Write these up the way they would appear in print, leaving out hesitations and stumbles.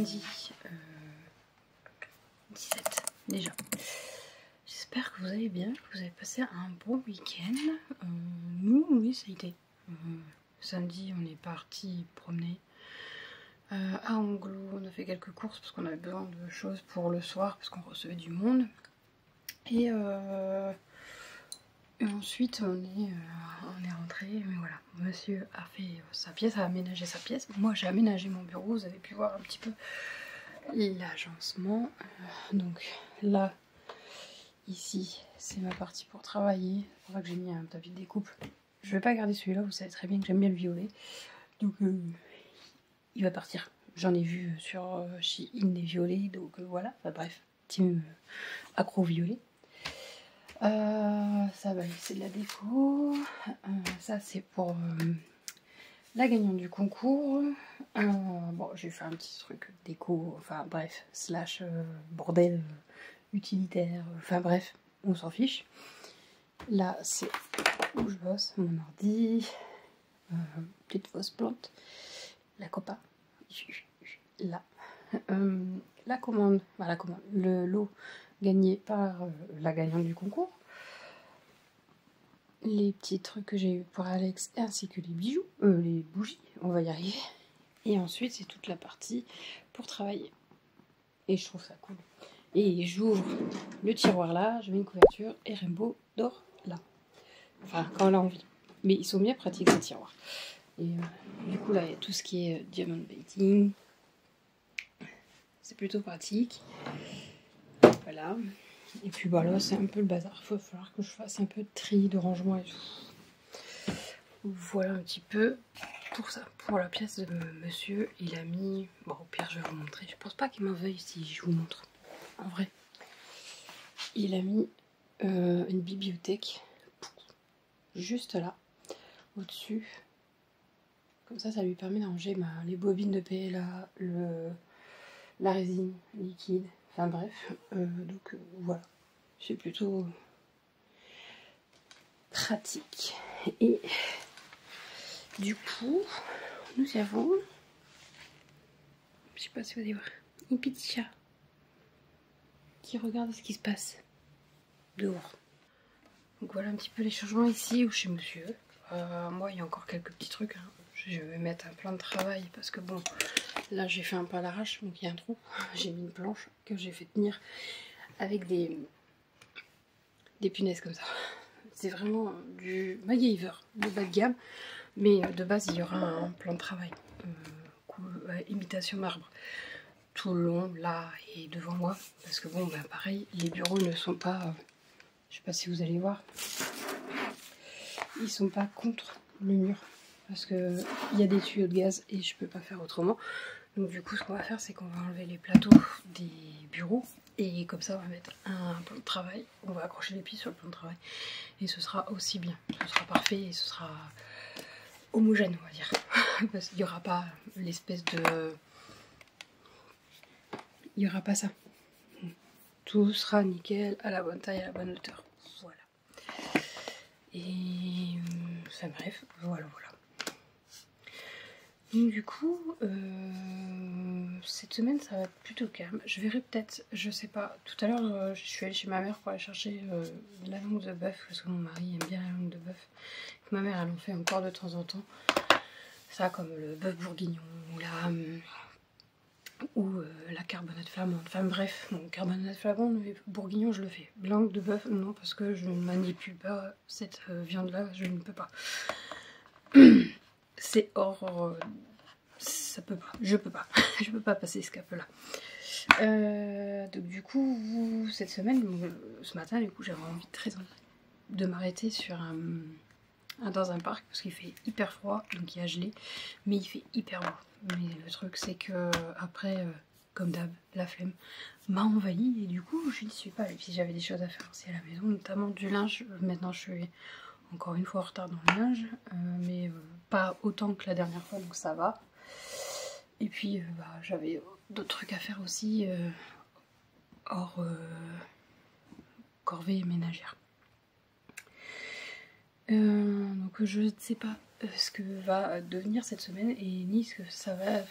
lundi 17 déjà. J'espère que vous allez bien, que vous avez passé un bon week-end. Nous, oui, ça a été. Samedi, on est parti promener à Anglo. On a fait quelques courses parce qu'on avait besoin de choses pour le soir parce qu'on recevait du monde. Et ensuite, on est rentré. Mais voilà, monsieur a fait sa pièce, a aménagé sa pièce. Moi, j'ai aménagé mon bureau. Vous avez pu voir un petit peu l'agencement. Donc là, ici, c'est ma partie pour travailler. C'est pour ça que j'ai mis un tapis de découpe. Je vais pas garder celui-là, vous savez très bien que j'aime bien le violet. Donc il va partir. J'en ai vu sur Shein des violets, donc voilà. Enfin bref, team accro violet. Ça va, c'est de la déco. Ça c'est pour la gagnante du concours. Bon, j'ai fait un petit truc déco, enfin bref, slash bordel utilitaire, enfin bref, on s'en fiche. Là c'est où je bosse, mon ordi, petite fausse plante, la copa, là, la commande, enfin, la commande, le lot gagné par la gagnante du concours, les petits trucs que j'ai eu pour Alex ainsi que les bijoux, les bougies, on va y arriver, et ensuite c'est toute la partie pour travailler, et je trouve ça cool. Et j'ouvre le tiroir là, je mets une couverture et Rainbow dort là. Enfin, quand elle a envie. Mais ils sont bien pratiques ces tiroirs. Et du coup là, il y a tout ce qui est diamond painting. C'est plutôt pratique. Voilà. Et puis bah là, c'est un peu le bazar. Il va falloir que je fasse un peu de tri, de rangement et tout. Voilà un petit peu pour ça. Pour la pièce de monsieur, il a mis... Bon, au pire, je vais vous montrer. Je pense pas qu'il m'en veuille si je vous montre. En vrai. Il a mis une bibliothèque juste là, au-dessus. Comme ça lui permet de ranger les bobines de PLA, la résine liquide, enfin bref. Donc voilà, c'est plutôt pratique. Et du coup, nous avons, je sais pas si vous allez voir, une petite chat qui regarde ce qui se passe dehors. Donc voilà un petit peu les changements ici ou chez monsieur. Moi il y a encore quelques petits trucs. Je vais mettre un plan de travail parce que bon, là j'ai fait un peu à l'arrache, donc il y a un trou. J'ai mis une planche que j'ai fait tenir avec des punaises comme ça. C'est vraiment du MacGyver, de bas de gamme. Mais de base il y aura un plan de travail. Imitation marbre. Tout le long là et devant moi. Parce que bon, pareil, les bureaux ne sont pas... je sais pas si vous allez voir. Ils sont pas contre le mur. Parce que il y a des tuyaux de gaz et je peux pas faire autrement. Donc du coup ce qu'on va faire c'est qu'on va enlever les plateaux des bureaux. Et comme ça on va mettre un plan de travail. On va accrocher les pieds sur le plan de travail. Et ce sera aussi bien. Ce sera parfait et ce sera homogène on va dire. Parce qu'il n'y aura pas l'espèce de... il n'y aura pas ça. Tout sera nickel, à la bonne taille, à la bonne hauteur. Voilà. Et... enfin bref, voilà. Donc du coup, cette semaine ça va être plutôt calme. Je verrai peut-être, je sais pas, tout à l'heure je suis allée chez ma mère pour aller chercher la langue de bœuf, parce que mon mari aime bien la langue de bœuf. Ma mère elle en fait encore de temps en temps. Ça comme le bœuf bourguignon ou la carbonate flamande. Enfin bref, bon, carbonate flamande mais bourguignon je le fais. Langue de bœuf non, parce que je ne manipule pas cette viande là, je ne peux pas. C'est hors... ça peut pas, je peux pas. Je peux pas passer ce cap là. Donc du coup, cette semaine, ce matin, du coup, j'avais très envie de m'arrêter sur dans un parc parce qu'il fait hyper froid, donc il y a gelé, mais il fait hyper beau. Mais le truc c'est que après, comme d'hab, la flemme m'a envahi et du coup je n'y suis pas allée. Puis j'avais des choses à faire aussi à la maison, notamment du linge. Maintenant je suis encore une fois en retard dans le linge, mais pas autant que la dernière fois, donc ça va. Et puis j'avais d'autres trucs à faire aussi hors corvée ménagère. Donc je ne sais pas ce que va devenir cette semaine et ni ce que ça va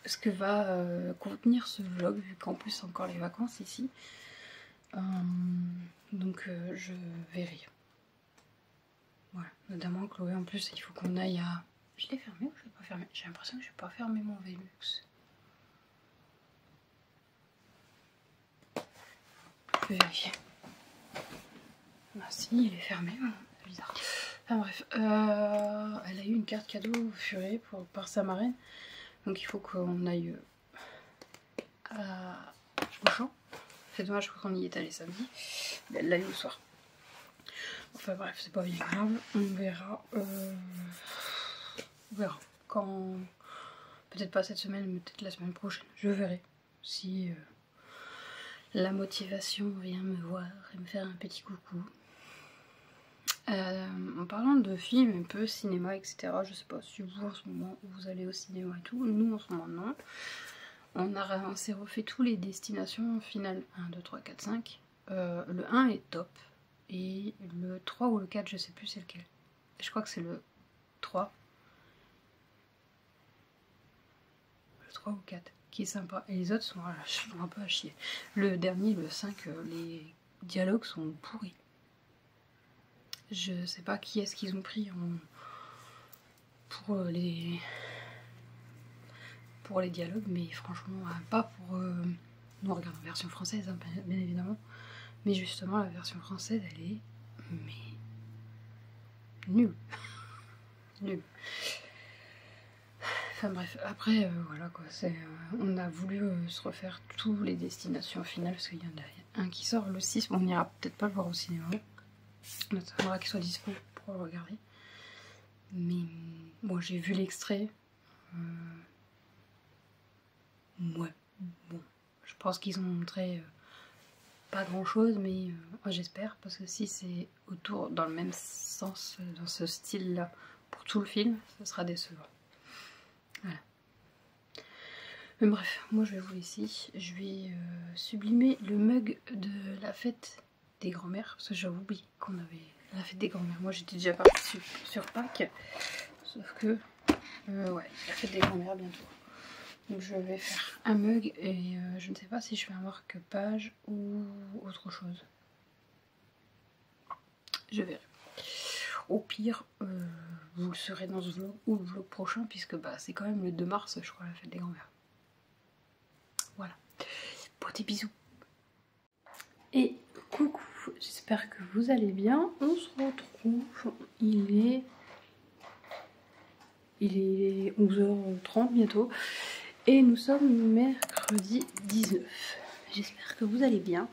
ce que va contenir ce vlog, vu qu'en plus c'est encore les vacances ici. Donc je verrai. Voilà, notamment Chloé en plus il faut qu'on aille à... Je l'ai fermé ou je l'ai pas fermé? J'ai l'impression que je n'ai pas fermé mon Velux. Je vais vérifier. Ah si, il est fermé, c'est bizarre. Enfin bref, elle a eu une carte cadeau au Furet par sa marraine. Donc il faut qu'on aille au champ. C'est dommage qu'on y est allé samedi. Mais elle l'a eu le soir. Enfin bref, c'est pas bien grave. On verra. On verra. Quand... Peut-être pas cette semaine, mais peut-être la semaine prochaine. Je verrai si la motivation vient me voir et me faire un petit coucou. En parlant de films, un peu cinéma, etc. Je sais pas si vous en ce moment vous allez au cinéma et tout. Nous en ce moment non. On s'est refait tous les destinations finales 1, 2, 3, 4, 5. Le 1 est top. Et le 3 ou le 4, je sais plus c'est lequel. Je crois que c'est le 3. Le 3 ou 4 qui est sympa. Et les autres sont un peu à chier. Le dernier, le 5, les dialogues sont pourris. Je sais pas qui est-ce qu'ils ont pris pour les dialogues, mais franchement, pas pour... nous on regarde en version française, hein, bien évidemment. Mais justement, la version française, elle est... mais... nulle. Nulle. Enfin bref, après, voilà quoi, on a voulu se refaire tous les destinations finales, parce qu'il y en a un qui sort le 6, bon, on ira peut-être pas le voir au cinéma. On attendra qu'il soit dispo pour le regarder. Mais moi j'ai vu l'extrait. Ouais, bon. Je pense qu'ils ont montré pas grand chose, mais j'espère, parce que si c'est autour dans le même sens, dans ce style là, pour tout le film, ça sera décevant. Voilà. Mais bref, moi je vais vous laisser. Je vais sublimer le mug de la fête des grands-mères, parce que j'avais oublié qu'on avait la fête des grands-mères. Moi j'étais déjà partie sur Pâques, sauf que ouais, la fête des grands-mères bientôt. Donc je vais faire un mug et je ne sais pas si je fais un marque-page ou autre chose. Je verrai. Au pire, vous le saurez dans ce vlog ou le vlog prochain, puisque bah, c'est quand même le 2 mars, je crois, la fête des grands-mères. Voilà. Bon, des bisous. Et coucou, j'espère que vous allez bien. On se retrouve, il est 11h30 bientôt. Et nous sommes mercredi 19. J'espère que vous allez bien.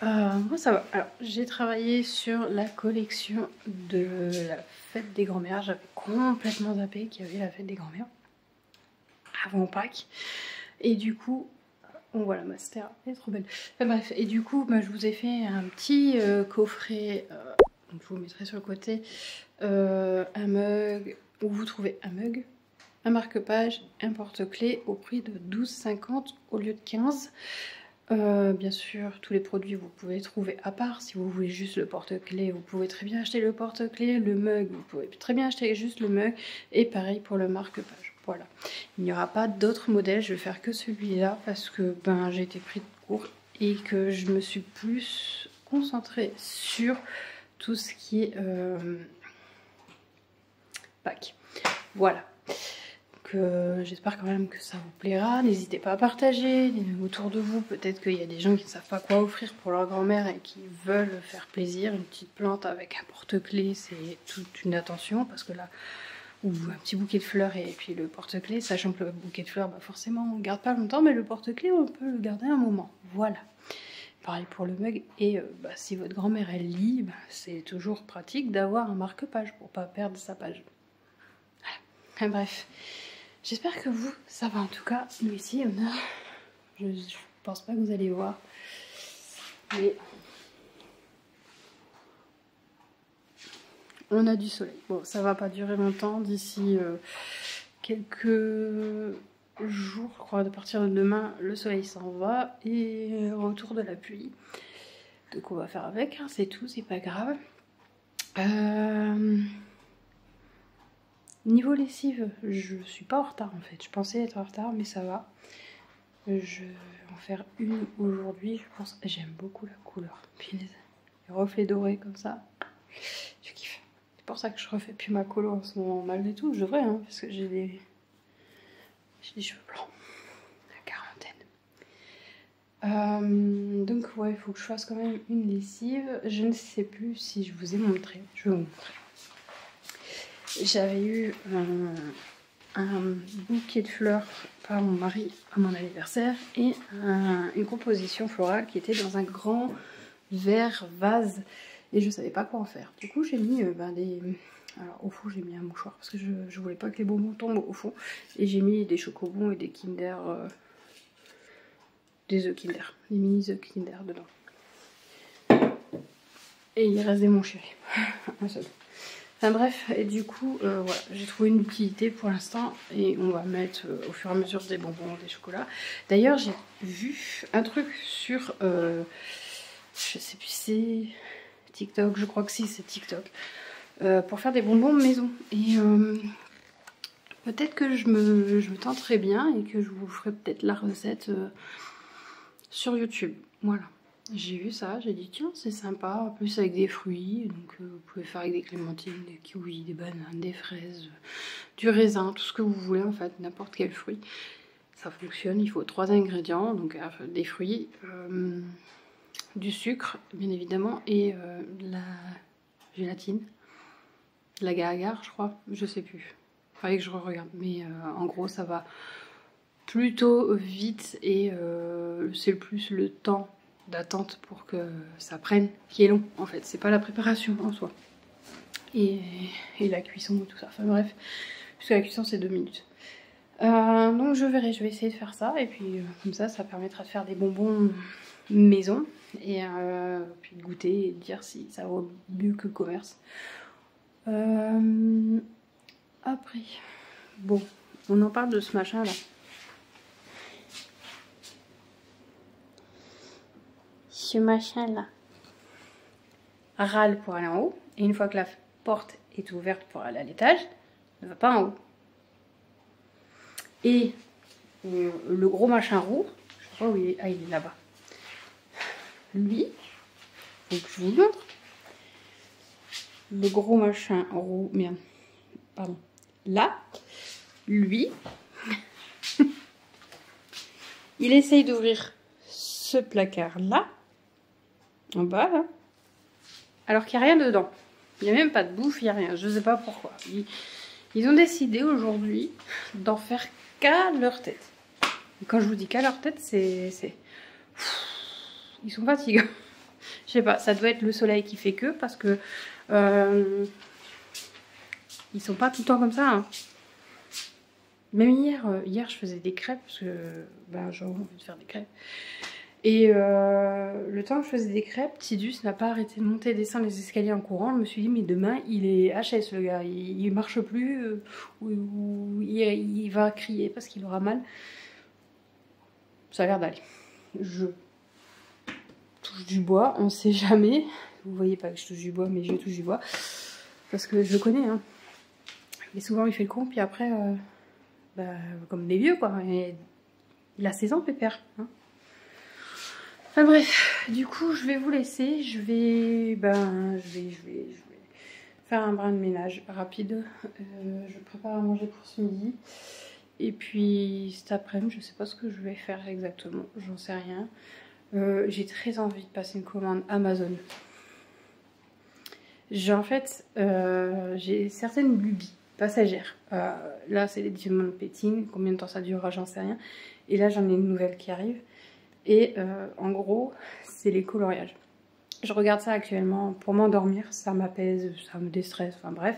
Moi ça va. Alors j'ai travaillé sur la collection de la fête des grands-mères. J'avais complètement zappé qu'il y avait la fête des grands-mères avant Pâques. Et du coup... Bon voilà, ma stère, elle est trop belle. Enfin, bref, et du coup, bah, je vous ai fait un petit coffret, donc je vous mettrai sur le côté, un mug, où vous trouvez un mug, un marque-page, un porte-clés au prix de 12,50 au lieu de 15. Bien sûr, tous les produits vous pouvez trouver à part. Si vous voulez juste le porte-clés, vous pouvez très bien acheter le porte-clés, le mug, vous pouvez très bien acheter juste le mug, et pareil pour le marque-page. Voilà, il n'y aura pas d'autres modèles, je vais faire que celui-là parce que ben, j'ai été pris de court et que je me suis plus concentrée sur tout ce qui est Pâques. Voilà, j'espère quand même que ça vous plaira. N'hésitez pas à partager autour de vous. Peut-être qu'il y a des gens qui ne savent pas quoi offrir pour leur grand-mère et qui veulent faire plaisir. Une petite plante avec un porte-clés, c'est toute une attention parce que là... ou un petit bouquet de fleurs et puis le porte-clés, sachant que le bouquet de fleurs, bah forcément on ne garde pas longtemps, mais le porte-clés on peut le garder un moment, voilà. Pareil pour le mug, et bah, si votre grand-mère elle lit, bah, c'est toujours pratique d'avoir un marque-page pour pas perdre sa page. Voilà. Bref, j'espère que vous, ça va en tout cas, nous ici on a, je pense pas que vous allez voir, mais... on a du soleil. Bon, ça va pas durer longtemps. D'ici quelques jours, je crois, à partir de demain, le soleil s'en va et retour de la pluie. Donc on va faire avec, hein, c'est tout, c'est pas grave. Niveau lessive, je suis pas en retard en fait. Je pensais être en retard, mais ça va. Je vais en faire une aujourd'hui, je pense. J'aime beaucoup la couleur. Puis les reflets dorés comme ça, je kiffe. C'est pour ça que je refais plus ma colo en ce moment. Malgré tout, je devrais, hein, parce que j'ai des cheveux blancs. La quarantaine. Donc ouais, il faut que je fasse quand même une lessive. Je ne sais plus si je vous ai montré. Je vais vous montrer. J'avais eu un bouquet de fleurs par mon mari à mon anniversaire et une composition florale qui était dans un grand verre vase et je savais pas quoi en faire. Du coup j'ai mis des... Alors au fond j'ai mis un mouchoir parce que je voulais pas que les bonbons tombent au fond et j'ai mis des chocobons et des Kinder, des œufs Kinder, des mini œufs Kinder dedans. Et il reste des mon chéri, un seul. Enfin bref, et du coup, voilà, j'ai trouvé une utilité pour l'instant et on va mettre au fur et à mesure des bonbons, des chocolats. D'ailleurs, j'ai vu un truc sur, je sais plus si c'est TikTok, je crois que si c'est TikTok, pour faire des bonbons maison. Et peut-être que je me tenterai bien et que je vous ferai peut-être la recette sur YouTube. Voilà. J'ai vu ça, j'ai dit tiens c'est sympa, en plus avec des fruits, donc vous pouvez faire avec des clémentines, des kiwis, des bananes, des fraises, du raisin, tout ce que vous voulez en fait, n'importe quel fruit. Ça fonctionne, il faut 3 ingrédients, donc des fruits, du sucre bien évidemment et de la gélatine, de l'agar-agar je crois, je sais plus, il fallait que je regarde, mais en gros ça va plutôt vite et c'est plus le temps d'attente pour que ça prenne qui est long en fait, c'est pas la préparation en soi et la cuisson et tout ça, enfin bref, puisque la cuisson c'est 2 minutes. Donc je verrai, je vais essayer de faire ça et puis comme ça permettra de faire des bonbons maison et puis de goûter et de dire si ça vaut mieux que le commerce. Après, bon, on en parle de ce machin là. Ce machin là râle pour aller en haut et une fois que la porte est ouverte pour aller à l'étage, ne va pas en haut. Et le gros machin roux, je sais pas où il est, ah il est là-bas. Lui, faut que je vous montre. Le gros machin roux, merde, pardon. Là, lui, il essaye d'ouvrir ce placard là. En bas là. Alors qu'il n'y a rien dedans. Il n'y a même pas de bouffe, il n'y a rien. Je ne sais pas pourquoi. Ils ont décidé aujourd'hui d'en faire qu'à leur tête. Et quand je vous dis qu'à leur tête, c'est... Ils sont fatigants. Je sais pas, ça doit être le soleil qui fait que parce que... Ils sont pas tout le temps comme ça. Hein. Même hier, je faisais des crêpes parce que j'ai envie de faire des crêpes. Et le temps que je faisais des crêpes, Tidus n'a pas arrêté de monter et descendre les escaliers en courant. Je me suis dit, mais demain, il est HS le gars, il marche plus, ou il va crier parce qu'il aura mal. Ça a l'air d'aller. Je touche du bois, on sait jamais. Vous voyez pas que je touche du bois, mais je touche du bois. Parce que je le connais. Hein. Mais souvent, il fait le con, puis après, comme des vieux, quoi. Et il a 16 ans, pépère. Hein. Enfin bref, du coup je vais vous laisser, je vais faire un brin de ménage rapide, je prépare à manger pour ce midi, et puis cet après-midi je sais pas ce que je vais faire exactement, j'en sais rien, j'ai très envie de passer une commande Amazon. En fait, j'ai certaines lubies passagères, là c'est l'édition de petting, combien de temps ça durera j'en sais rien, et là j'en ai une nouvelle qui arrive. Et en gros, c'est les coloriages. Je regarde ça actuellement pour m'endormir, ça m'apaise, ça me déstresse, enfin bref.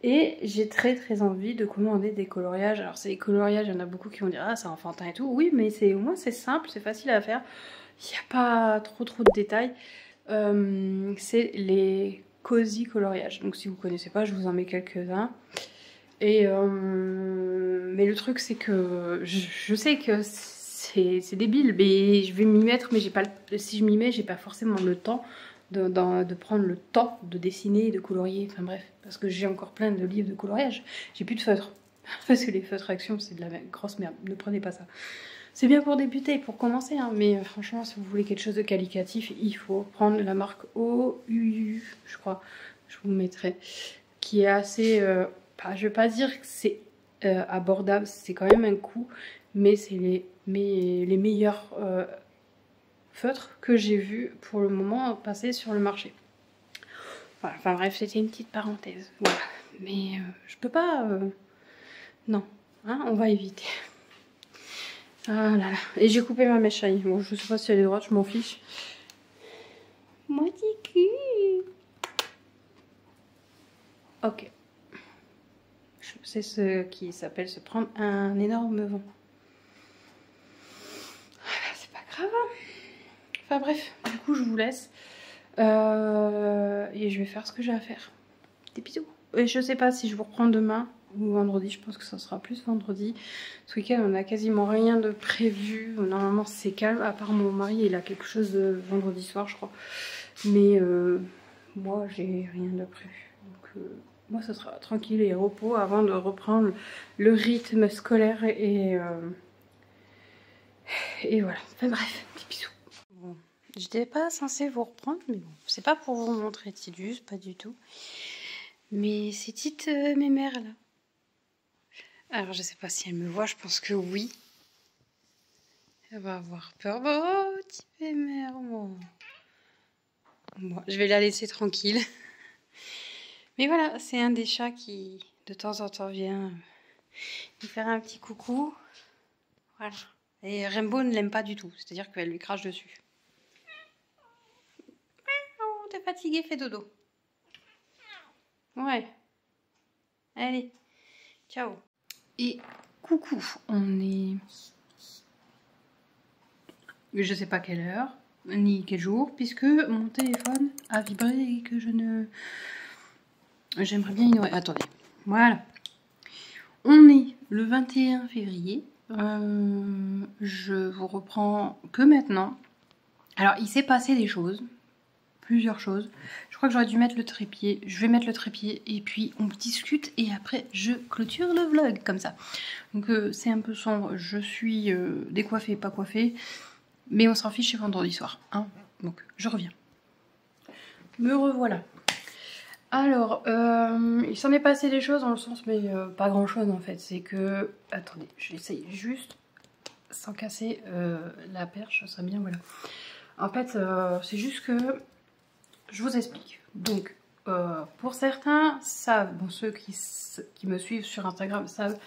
Et j'ai très envie de commander des coloriages. Alors c'est les coloriages, il y en a beaucoup qui vont dire ah c'est enfantin et tout. Oui mais au moins c'est simple, c'est facile à faire. Il n'y a pas trop de détails. C'est les cozy coloriages. Donc si vous ne connaissez pas, je vous en mets quelques-uns. Et mais le truc c'est que je sais que c'est débile, mais je vais m'y mettre, mais j'ai pas si je m'y mets, j'ai pas forcément le temps de prendre le temps de dessiner, de colorier, enfin bref, parce que j'ai encore plein de livres de coloriage, j'ai plus de feutres. Parce que les feutres action, c'est de la grosse merde, ne prenez pas ça. C'est bien pour débuter, pour commencer, hein, mais franchement, si vous voulez quelque chose de qualitatif, il faut prendre la marque OUU, je crois, je vous mettrai, qui est assez, je vais pas dire que c'est abordable, c'est quand même un coût, mais c'est les meilleurs feutres que j'ai vus pour le moment passer sur le marché. Voilà, enfin bref, c'était une petite parenthèse, voilà, mais je peux pas, non, hein, on va éviter. Ah là là. Et j'ai coupé ma mèche. Bon, je sais pas si elle est droite, je m'en fiche. Mon petit cul. Ok. C'est ce qui s'appelle se prendre un énorme vent. C'est pas grave. Enfin bref, du coup je vous laisse. Et je vais faire ce que j'ai à faire. Des bisous. Et je sais pas si je vous reprends demain ou vendredi, je pense que ça sera plus vendredi. Ce week-end on a quasiment rien de prévu, normalement c'est calme, à part mon mari, il a quelque chose de vendredi soir je crois. Mais moi j'ai rien de prévu, donc moi ça sera tranquille et repos avant de reprendre le rythme scolaire et voilà, enfin bref, petits bisous. Bon, j'étais pas censée vous reprendre, mais bon, c'est pas pour vous montrer Tidus, pas du tout. Mais ces petites mémères là. Alors je sais pas si elle me voit, je pense que oui. Elle va avoir peur. Oh, petite mémère, bon. Bon, je vais la laisser tranquille. Mais voilà, c'est un des chats qui de temps en temps vient lui faire un petit coucou. Voilà. Et Rainbow ne l'aime pas du tout, c'est-à-dire qu'elle lui crache dessus. Oh, t'es fatiguée, fais dodo. Ouais. Allez, ciao. Et coucou, on est... Je sais pas quelle heure, ni quel jour, puisque mon téléphone a vibré et que je ne... J'aimerais bien ignorer. Attendez, voilà. On est le 21 février. Je vous reprends que maintenant. Alors, il s'est passé des choses. Plusieurs choses. Je crois que j'aurais dû mettre le trépied. Je vais mettre le trépied et puis on discute et après je clôture le vlog comme ça. Donc c'est un peu sombre. Je suis décoiffée, pas coiffée. Mais on s'en fiche, c'est vendredi soir. Hein, donc je reviens. Me revoilà. Alors, il s'en est passé des choses dans le sens, mais pas grand chose en fait. C'est que... Attendez, j'essaye juste sans casser la perche, ça serait bien, voilà. En fait, c'est juste que... Je vous explique. Donc, pour certains savent, bon, ceux qui me suivent sur Instagram savent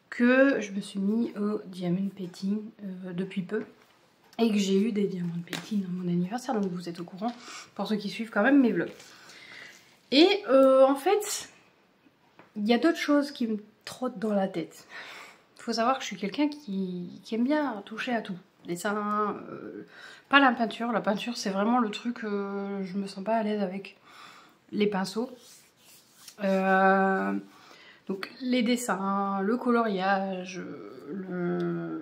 que je me suis mis au diamond painting depuis peu. Et que j'ai eu des diamond painting à mon anniversaire, donc vous êtes au courant pour ceux qui suivent quand même mes vlogs. Et en fait, il y a d'autres choses qui me trottent dans la tête. Il faut savoir que je suis quelqu'un qui aime bien toucher à tout. Dessin, pas la peinture. La peinture, c'est vraiment le truc que je me sens pas à l'aise avec. Les pinceaux. Donc les dessins, le coloriage, le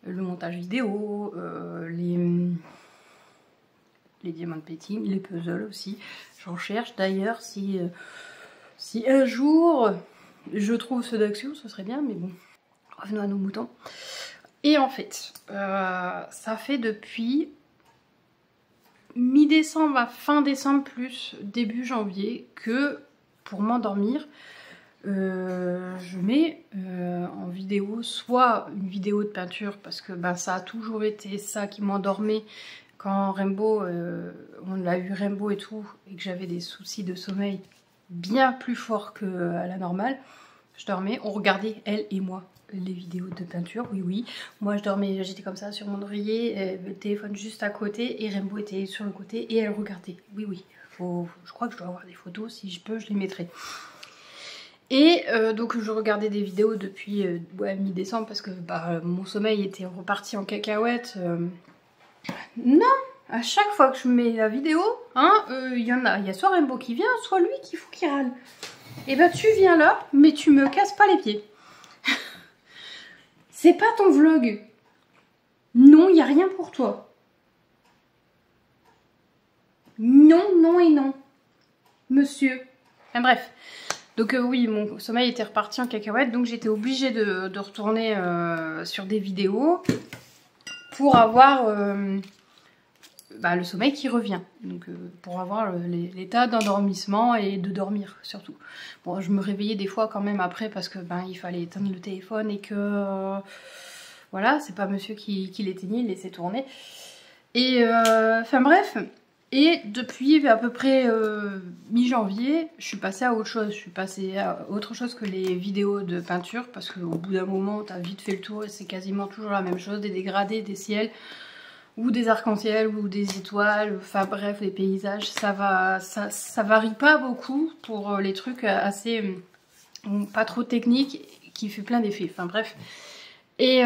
montage vidéo, les diamond painting, les puzzles aussi. J'en cherche d'ailleurs si un jour je trouve ceux d'action, ce serait bien, mais bon, revenons à nos moutons. Et en fait, ça fait depuis mi-décembre à fin décembre plus début janvier que pour m'endormir, je mets en vidéo soit une vidéo de peinture parce que ben, ça a toujours été ça qui m'endormait quand Rainbow, on a eu Rainbow et tout, et que j'avais des soucis de sommeil bien plus forts qu'à la normale. Je dormais, on regardait elle et moi les vidéos de peinture, oui oui. Moi je dormais, j'étais comme ça sur mon oreiller, le téléphone juste à côté et Rainbow était sur le côté et elle regardait, oui oui. Je crois que je dois avoir des photos, si je peux je les mettrai. Et donc je regardais des vidéos depuis ouais, mi-décembre parce que bah, mon sommeil était reparti en cacahuète. Non, à chaque fois que je mets la vidéo, hein, il y a soit Rainbow qui vient, soit lui qui fout qui râle. Et ben tu viens là, mais tu me casses pas les pieds. C'est pas ton vlog. Non, il n'y a rien pour toi. Non, non et non. Monsieur. Enfin bref. Donc oui, mon sommeil était reparti en cacahuète, donc j'étais obligée de retourner sur des vidéos pour avoir le sommeil qui revient. Donc pour avoir l'état d'endormissement et de dormir surtout. Bon, je me réveillais des fois quand même après parce que il fallait éteindre le téléphone et que voilà, c'est pas monsieur qui l'éteignait, il laissait tourner. Et enfin bref. Et depuis à peu près mi-janvier, je suis passée à autre chose. Je suis passée à autre chose que les vidéos de peinture parce qu'au bout d'un moment, t'as vite fait le tour et c'est quasiment toujours la même chose. Des dégradés, des ciels ou des arcs-en-ciel ou des étoiles. Enfin bref, les paysages, ça varie pas beaucoup pour les trucs assez pas trop techniques qui fait plein d'effets. Enfin bref. Et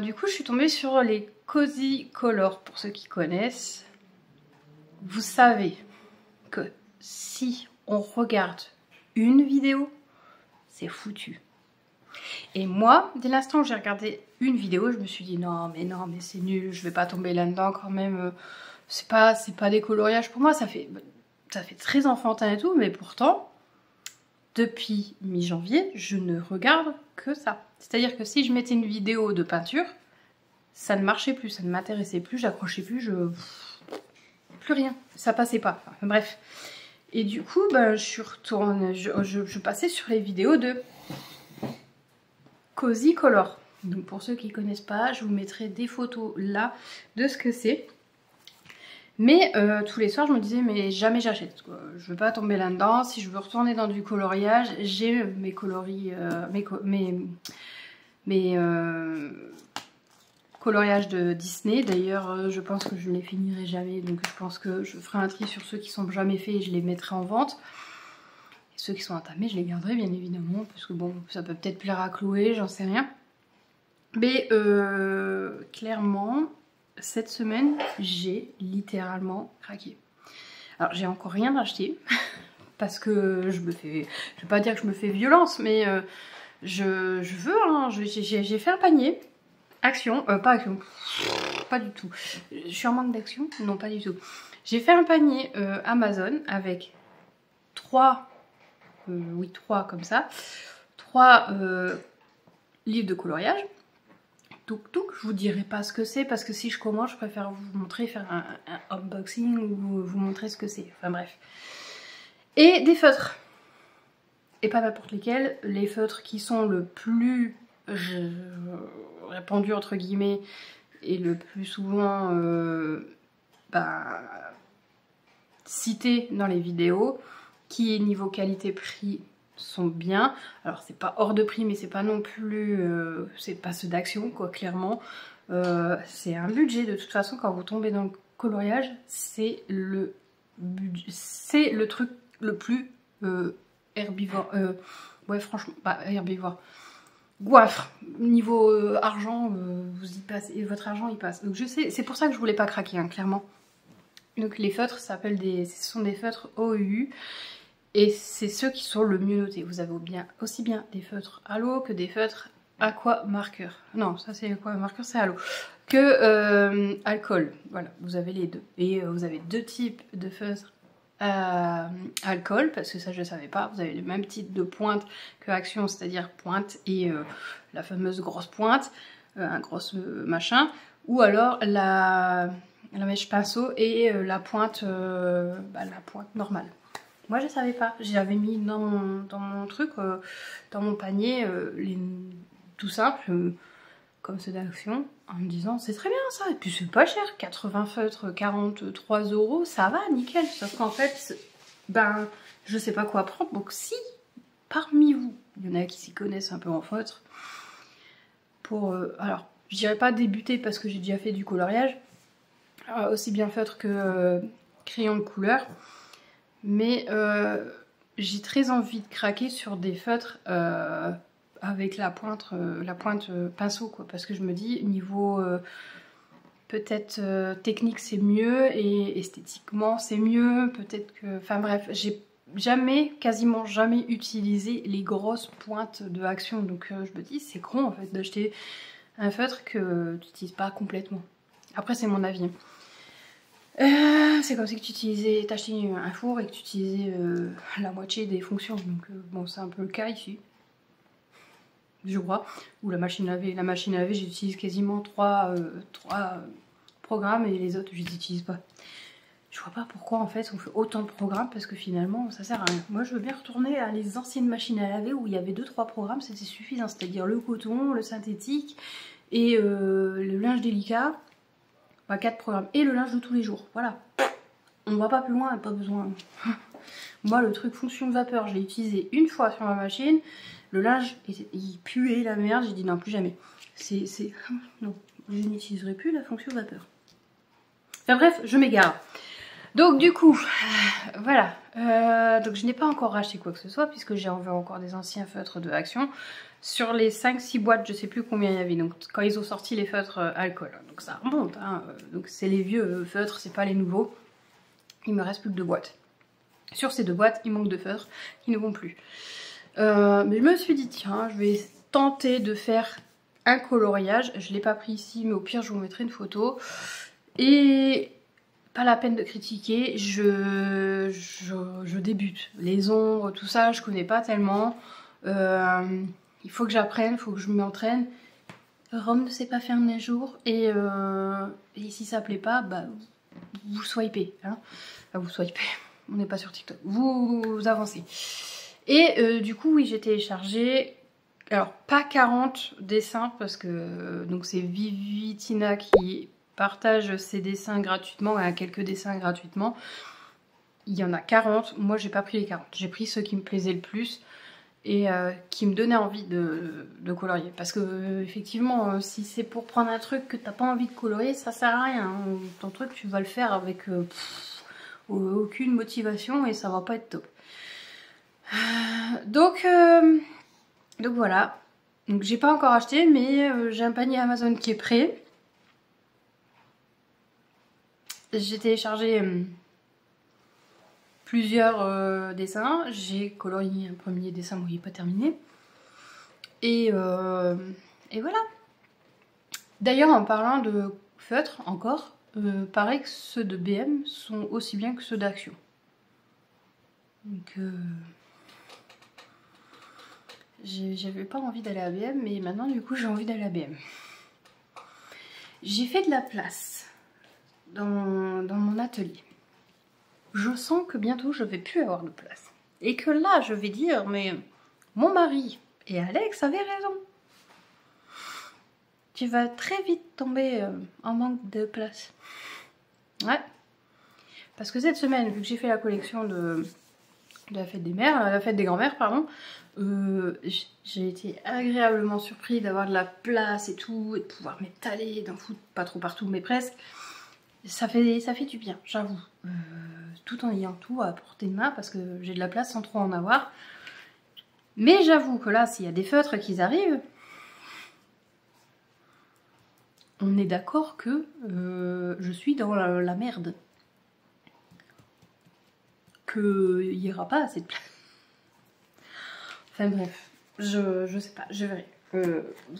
du coup, je suis tombée sur les Cozy Color pour ceux qui connaissent. Vous savez que si on regarde une vidéo, c'est foutu. Et moi, dès l'instant où j'ai regardé une vidéo, je me suis dit non mais c'est nul, je vais pas tomber là-dedans quand même. C'est pas des coloriages pour moi, ça fait très enfantin et tout, mais pourtant, depuis mi-janvier, je ne regarde que ça. C'est-à-dire que si je mettais une vidéo de peinture, ça ne marchait plus, ça ne m'intéressait plus, j'accrochais plus, plus rien, ça passait pas. Enfin, bref. Et du coup, je passais sur les vidéos de Cozy Color. Donc pour ceux qui connaissent pas, je vous mettrai des photos là de ce que c'est. Mais tous les soirs, je me disais, mais jamais j'achète. Je veux pas tomber là-dedans. Si je veux retourner dans du coloriage, j'ai mes coloris, mes coloriage de Disney. D'ailleurs, je pense que je ne les finirai jamais, donc je pense que je ferai un tri sur ceux qui sont jamais faits et je les mettrai en vente. Et ceux qui sont entamés, je les garderai bien évidemment, parce que bon, ça peut peut-être plaire à Chloé, j'en sais rien. Mais clairement, cette semaine, j'ai littéralement craqué. Alors, j'ai encore rien acheté, parce que je vais pas dire que je me fais violence, mais je veux, hein, j'ai fait un panier. Action, pas action, pas du tout. Je suis en manque d'action? Non, pas du tout. J'ai fait un panier Amazon avec 3 comme ça, 3 livres de coloriage. Donc, je vous dirai pas ce que c'est parce que si je commence, je préfère vous montrer, faire un unboxing ou vous montrer ce que c'est. Enfin bref. Et des feutres. Et pas n'importe lesquels. Les feutres qui sont le plus répandu entre guillemets et le plus souvent cité dans les vidéos, qui niveau qualité-prix sont bien. Alors c'est pas hors de prix, mais c'est pas non plus c'est pas ceux d'Action quoi, clairement. C'est un budget de toute façon. Quand vous tombez dans le coloriage, c'est le truc le plus herbivore, ouais franchement, pas herbivore, goiffre, niveau argent, vous y passez, et votre argent y passe. Donc je sais, c'est pour ça que je voulais pas craquer, hein, clairement. Donc les feutres s'appellent ce sont des feutres OEU et c'est ceux qui sont le mieux notés. Vous avez aussi bien des feutres Halo que des feutres Aqua Marker. Non, ça c'est Aqua Marker, c'est Halo. Que alcool. Voilà, vous avez les deux. Et vous avez deux types de feutres alcool, parce que ça je ne savais pas. Vous avez le même type de pointe que Action, c'est-à-dire pointe et la fameuse grosse pointe, un gros machin, ou alors la mèche pinceau et la pointe normale. Moi je savais pas, j'avais mis dans mon truc, dans mon panier, tout simple, comme ceux d'Action, en me disant c'est très bien ça, et puis c'est pas cher, 80 feutres, 43 €, ça va, nickel. Sauf qu'en fait, je sais pas quoi prendre, donc si parmi vous, il y en a qui s'y connaissent un peu en feutre, pour, alors je dirais pas débuter parce que j'ai déjà fait du coloriage, aussi bien feutre que crayon de couleur, mais j'ai très envie de craquer sur des feutres avec la pointe pinceau quoi, parce que je me dis niveau peut-être technique c'est mieux et esthétiquement c'est mieux, peut-être que, enfin bref, j'ai quasiment jamais utilisé les grosses pointes de Action, donc je me dis c'est con en fait d'acheter un feutre que tu n'utilises pas complètement. Après c'est mon avis. C'est comme si tu utilisais, t'achetais un four et que tu utilisais la moitié des fonctions. Donc bon, c'est un peu le cas ici. Je crois. Ou la machine à laver. La machine à laver, j'utilise quasiment 3 programmes et les autres, je les utilise pas. Je vois pas pourquoi en fait on fait autant de programmes parce que finalement ça sert à rien. Moi je veux bien retourner à les anciennes machines à laver où il y avait 2-3 programmes, c'était suffisant. C'est-à-dire le coton, le synthétique et le linge délicat. Enfin 4 programmes. Et le linge de tous les jours. Voilà. On va pas plus loin, pas besoin. Moi le truc fonction vapeur, je l'ai utilisé une fois sur ma machine. Le linge, il puait la merde, j'ai dit non plus jamais. Non, je n'utiliserai plus la fonction vapeur. Enfin bref, je m'égare. Donc du coup, voilà, donc je n'ai pas encore racheté quoi que ce soit puisque j'ai encore des anciens feutres de Action. Sur les 5-6 boîtes, je sais plus combien il y avait, donc quand ils ont sorti les feutres alcool, donc ça remonte, hein, donc c'est les vieux feutres, c'est pas les nouveaux. Il me reste plus que 2 boîtes. Sur ces 2 boîtes, il manque de feutres qui ne vont plus. Mais je me suis dit tiens, je vais tenter de faire un coloriage. Je ne l'ai pas pris ici, mais au pire je vous mettrai une photo. Et... pas la peine de critiquer, je débute. Les ombres, tout ça, je connais pas tellement. Il faut que j'apprenne, il faut que je m'entraîne. Rome ne sait pas faire un jour. Et si ça plaît pas, bah, vous swipez. Hein, enfin, vous swipez, on n'est pas sur TikTok. Vous avancez. Et du coup, oui, j'ai téléchargé... alors, pas 40 dessins, parce que donc c'est Vivitina qui... partage ses dessins gratuitement, quelques dessins gratuitement. Il y en a 40, moi j'ai pas pris les 40, j'ai pris ceux qui me plaisaient le plus et qui me donnaient envie de colorier. Parce que effectivement, si c'est pour prendre un truc que t'as pas envie de colorier, ça sert à rien. Ton truc tu vas le faire avec aucune motivation et ça va pas être top. Donc voilà, donc j'ai pas encore acheté mais j'ai un panier Amazon qui est prêt. J'ai téléchargé plusieurs dessins. J'ai colorié un premier dessin, bon il n'est pas terminé. Et voilà. D'ailleurs en parlant de feutres encore, paraît que ceux de BM sont aussi bien que ceux d'Action. Donc j'avais pas envie d'aller à BM, mais maintenant du coup j'ai envie d'aller à BM. J'ai fait de la place dans mon atelier. Je sens que bientôt je vais plus avoir de place. Et que là je vais dire, mais mon mari et Alex avaient raison. Tu vas très vite tomber en manque de place. Ouais. Parce que cette semaine, vu que j'ai fait la collection de la fête des mères, la fête des grands-mères, pardon, j'ai été agréablement surpris d'avoir de la place et tout, et de pouvoir m'étaler, d'en foutre pas trop partout, mais presque. Ça fait du bien, j'avoue. Tout en ayant tout à portée de main, parce que j'ai de la place sans trop en avoir. Mais j'avoue que là, s'il y a des feutres qui arrivent, on est d'accord que je suis dans la merde. Qu'il n'y aura pas assez de place. Enfin bref, je sais pas, je verrai.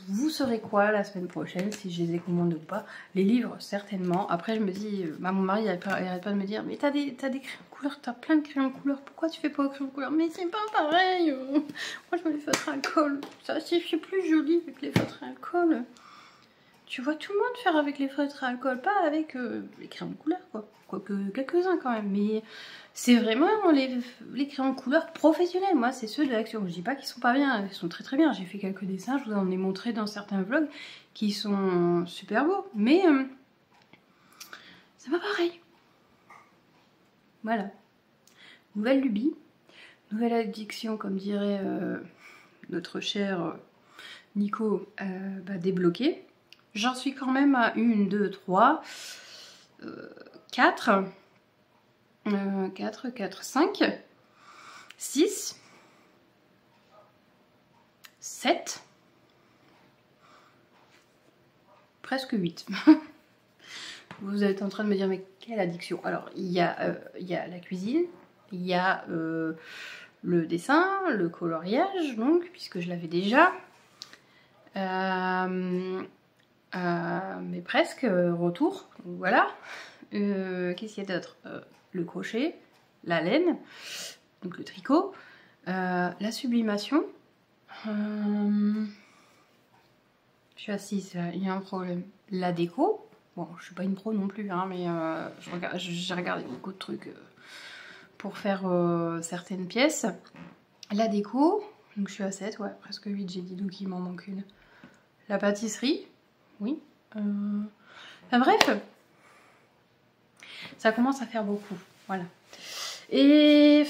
Vous saurez quoi la semaine prochaine, si je les ai commandés ou pas. Les livres, certainement. Après, je me dis, bah, mon mari il arrête pas de me dire, mais t'as des crayons couleur, t'as plein de crayons couleur, pourquoi tu fais pas au crayon couleur? Mais c'est pas pareil. Moi, je me les feutres à alcool. Ça c'est plus joli avec les feutres à alcool. Tu vois tout le monde faire avec les feutres à alcool, pas avec les crayons de couleur, quoi. Quoique quelques-uns quand même, mais c'est vraiment les crayons de couleur professionnels. Moi, c'est ceux de l'Action. Je dis pas qu'ils sont pas bien, ils sont très très bien. J'ai fait quelques dessins, je vous en ai montré dans certains vlogs, qui sont super beaux, mais c'est pas pareil. Voilà. Nouvelle lubie, nouvelle addiction, comme dirait notre cher Nico, débloquée. J'en suis quand même à 1, 2, 3, 4, 5, 6, 7, presque 8. Vous êtes en train de me dire, mais quelle addiction? Alors, il y a la cuisine, il y a le dessin, le coloriage, donc, puisque je l'avais déjà. Mais presque retour, donc voilà. Qu'est-ce qu'il y a d'autre? Le crochet, la laine, donc le tricot, la sublimation. Je suis assise, il y a un problème. La déco, bon, je suis pas une pro non plus, hein, mais j'ai regardé beaucoup de trucs pour faire certaines pièces. La déco, donc je suis à 7, ouais, presque 8, j'ai dit, donc il m'en manque une. La pâtisserie, oui. Enfin bref, ça commence à faire beaucoup, voilà. Et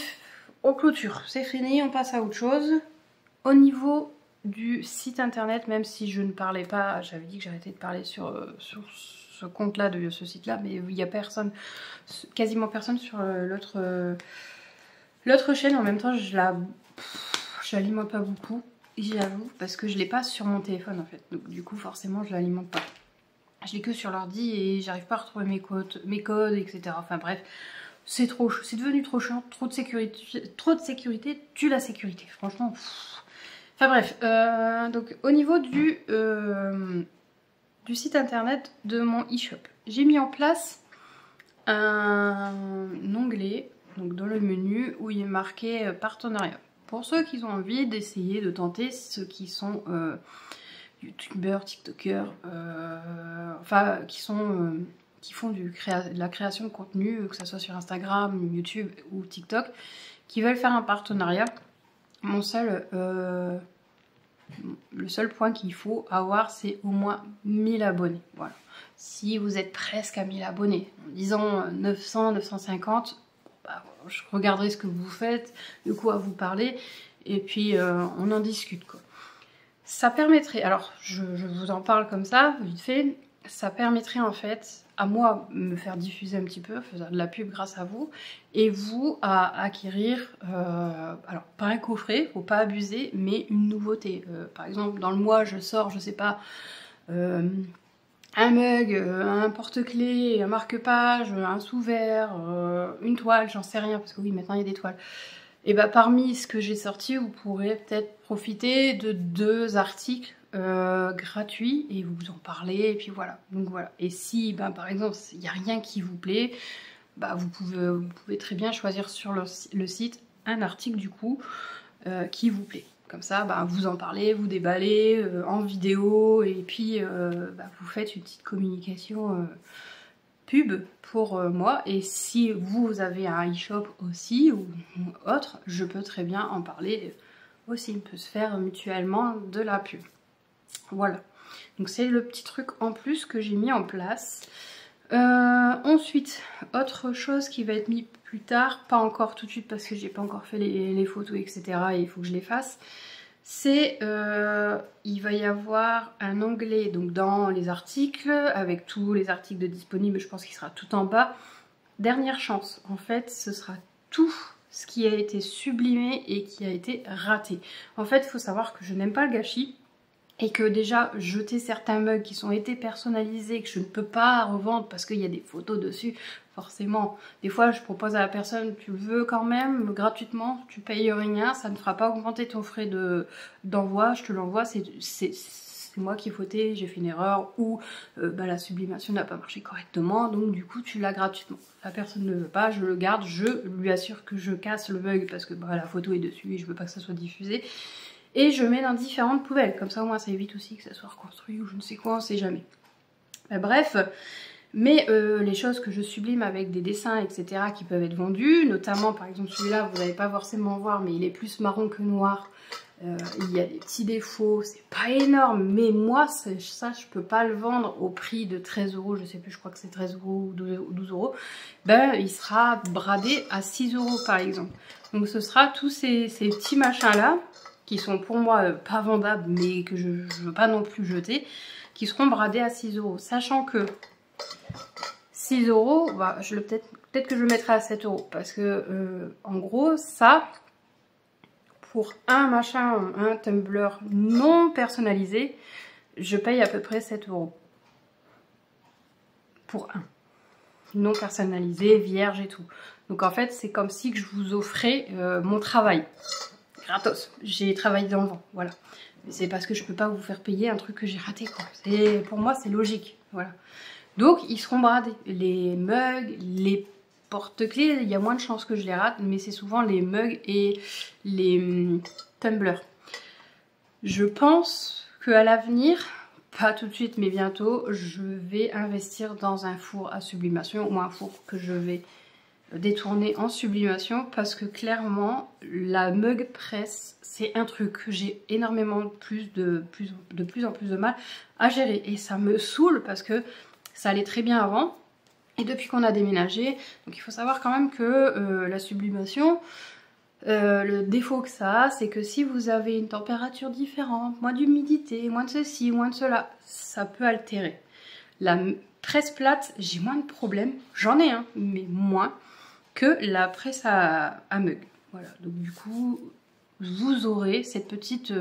on clôture, c'est fini, on passe à autre chose. Au niveau du site internet, même si je ne parlais pas, j'avais dit que j'arrêtais de parler sur ce compte-là, de ce site-là, mais il n'y a personne, quasiment personne sur l'autre chaîne. En même temps, je l'alimente pas beaucoup, j'avoue, parce que je l'ai pas sur mon téléphone en fait. Donc du coup, forcément, je l'alimente pas. Je l'ai que sur l'ordi et j'arrive pas à retrouver mes codes, etc. Enfin bref, c'est devenu trop chiant, trop de sécurité, tue la sécurité, franchement. Enfin bref, donc au niveau du site internet de mon e-shop, j'ai mis en place un onglet donc dans le menu où il est marqué partenariat. Pour ceux qui ont envie d'essayer de tenter, ceux qui sont youtubeurs, tiktokers, enfin qui font de la création de contenu, que ce soit sur Instagram, YouTube ou TikTok, qui veulent faire un partenariat. Le seul point qu'il faut avoir, c'est au moins 1000 abonnés. Voilà. Si vous êtes presque à 1000 abonnés, en disant 900, 950, bah, je regarderai ce que vous faites, de quoi vous parlez, et puis on en discute, quoi. Ça permettrait, alors je vous en parle comme ça, vite fait, ça permettrait en fait à moi me faire diffuser un petit peu, faire de la pub grâce à vous, et vous à acquérir, alors pas un coffret, faut pas abuser, mais une nouveauté. Par exemple, dans le mois, je sors, je sais pas, un mug, un porte-clés, un marque-page, un sous-verre, une toile, j'en sais rien, parce que oui, maintenant il y a des toiles. Et bah parmi ce que j'ai sorti, vous pourrez peut-être profiter de 2 articles gratuits et vous en parler, et puis voilà. Donc voilà. Et si par exemple il n'y a rien qui vous plaît, bah vous pouvez très bien choisir sur le site un article du coup qui vous plaît. Comme ça, vous en parlez, vous déballez en vidéo, et puis vous faites une petite communication pub pour moi. Et si vous avez un e-shop aussi ou autre, je peux très bien en parler aussi. On peut se faire mutuellement de la pub. Voilà. Donc c'est le petit truc en plus que j'ai mis en place. Ensuite, autre chose qui va être mis plus tard, pas encore tout de suite parce que j'ai pas encore fait les photos, etc. et il faut que je les fasse. C'est il va y avoir un onglet donc dans les articles avec tous les articles de disponibles, je pense qu'il sera tout en bas. Dernière chance, en fait ce sera tout ce qui a été sublimé et qui a été raté. En fait il faut savoir que je n'aime pas le gâchis et que déjà jeter certains mugs qui ont été personnalisés, que je ne peux pas revendre parce qu'il y a des photos dessus, forcément. Des fois je propose à la personne, tu le veux quand même, gratuitement, tu payes rien, ça ne fera pas augmenter ton frais d'envoi, je te l'envoie, c'est moi qui ai fauté, j'ai fait une erreur, ou la sublimation n'a pas marché correctement, donc du coup tu l'as gratuitement. La personne ne veut pas, je le garde, je lui assure que je casse le mug parce que la photo est dessus et je veux pas que ça soit diffusé. Et je mets dans différentes poubelles, comme ça au moins ça évite aussi que ça soit reconstruit ou je ne sais quoi, on sait jamais. Bref, mais les choses que je sublime avec des dessins, etc. qui peuvent être vendus, notamment par exemple celui-là, vous n'allez pas forcément voir, mais il est plus marron que noir. Il y a des petits défauts, c'est pas énorme, mais moi ça je peux pas le vendre au prix de 13 €, je sais plus, je crois que c'est 13 € ou 12 €. Il sera bradé à 6 € par exemple. Donc ce sera tous ces petits machins là, qui sont pour moi pas vendables, mais que je veux pas non plus jeter, qui seront bradés à 6 €. Sachant que 6 €, peut-être que je le mettrai à 7 €, parce que en gros, ça, pour un tumbler non personnalisé, je paye à peu près 7 €. Pour un. Non personnalisé, vierge et tout. Donc en fait, c'est comme si que je vous offrais mon travail. Gratos, j'ai travaillé dans le vent, voilà. Mais c'est parce que je peux pas vous faire payer un truc que j'ai raté, quoi. Pour moi, c'est logique, voilà. Donc ils seront bradés. Les mugs, les porte-clés, il y a moins de chances que je les rate, mais c'est souvent les mugs et les tumblers. Je pense qu'à l'avenir, pas tout de suite mais bientôt, je vais investir dans un four à sublimation ou un four que je vais détourner en sublimation parce que clairement la mug presse c'est un truc que j'ai énormément de plus en plus de mal à gérer et ça me saoule parce que ça allait très bien avant et depuis qu'on a déménagé, donc il faut savoir quand même que la sublimation, le défaut que ça a, c'est que si vous avez une température différente, moins d'humidité, moins de ceci, moins de cela, ça peut altérer. La presse plate, j'ai moins de problèmes, j'en ai un, mais moins que la presse à mug. Voilà, donc du coup, vous aurez cette petite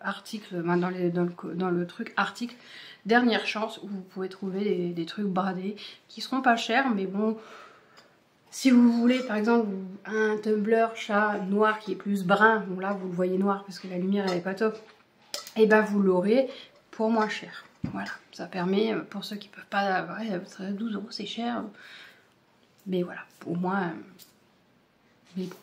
article, dans le truc article, dernière chance, où vous pouvez trouver des trucs bradés qui seront pas chers, mais bon, si vous voulez par exemple un tumbler chat noir qui est plus brun, bon là vous le voyez noir parce que la lumière elle est pas top, et ben vous l'aurez pour moins cher. Voilà, ça permet pour ceux qui peuvent pas, ouais, 12 € c'est cher, mais voilà, au moins, mais bon.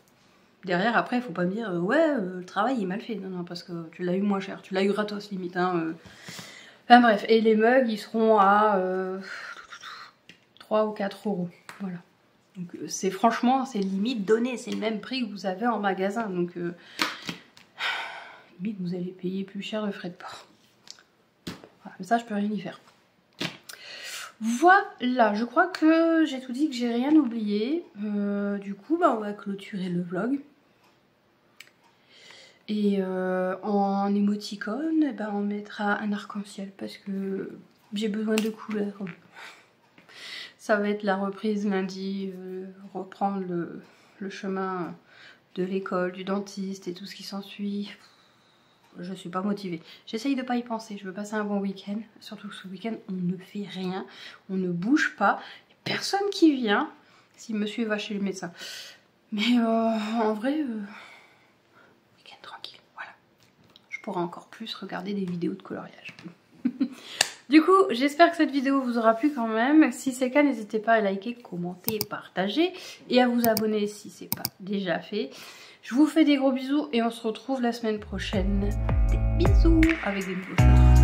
Derrière après il faut pas me dire ouais le travail est mal fait, non parce que tu l'as eu moins cher, tu l'as eu gratos limite hein. Enfin bref, et les mugs ils seront à 3 ou 4 €, voilà. Donc c'est franchement, c'est limite donné, c'est le même prix que vous avez en magasin. Donc limite vous allez payer plus cher de frais de port. Voilà, mais ça je peux rien y faire. Voilà, je crois que j'ai tout dit, que j'ai rien oublié. Du coup, bah, on va clôturer le vlog. Et en émoticône, bah, on mettra un arc-en-ciel parce que j'ai besoin de couleurs. Ça va être la reprise lundi, reprendre le chemin de l'école, du dentiste et tout ce qui s'ensuit. Je suis pas motivée. J'essaye de pas y penser, je veux passer un bon week-end. Surtout que ce week-end, on ne fait rien, on ne bouge pas. Il n'y a personne qui vient, si monsieur va chez le médecin. Mais en vrai, week-end tranquille, voilà. Je pourrai encore plus regarder des vidéos de coloriage. Du coup, j'espère que cette vidéo vous aura plu quand même. Si c'est le cas, n'hésitez pas à liker, commenter, partager et à vous abonner si c'est pas déjà fait. Je vous fais des gros bisous et on se retrouve la semaine prochaine. Des bisous avec des nouveaux choses.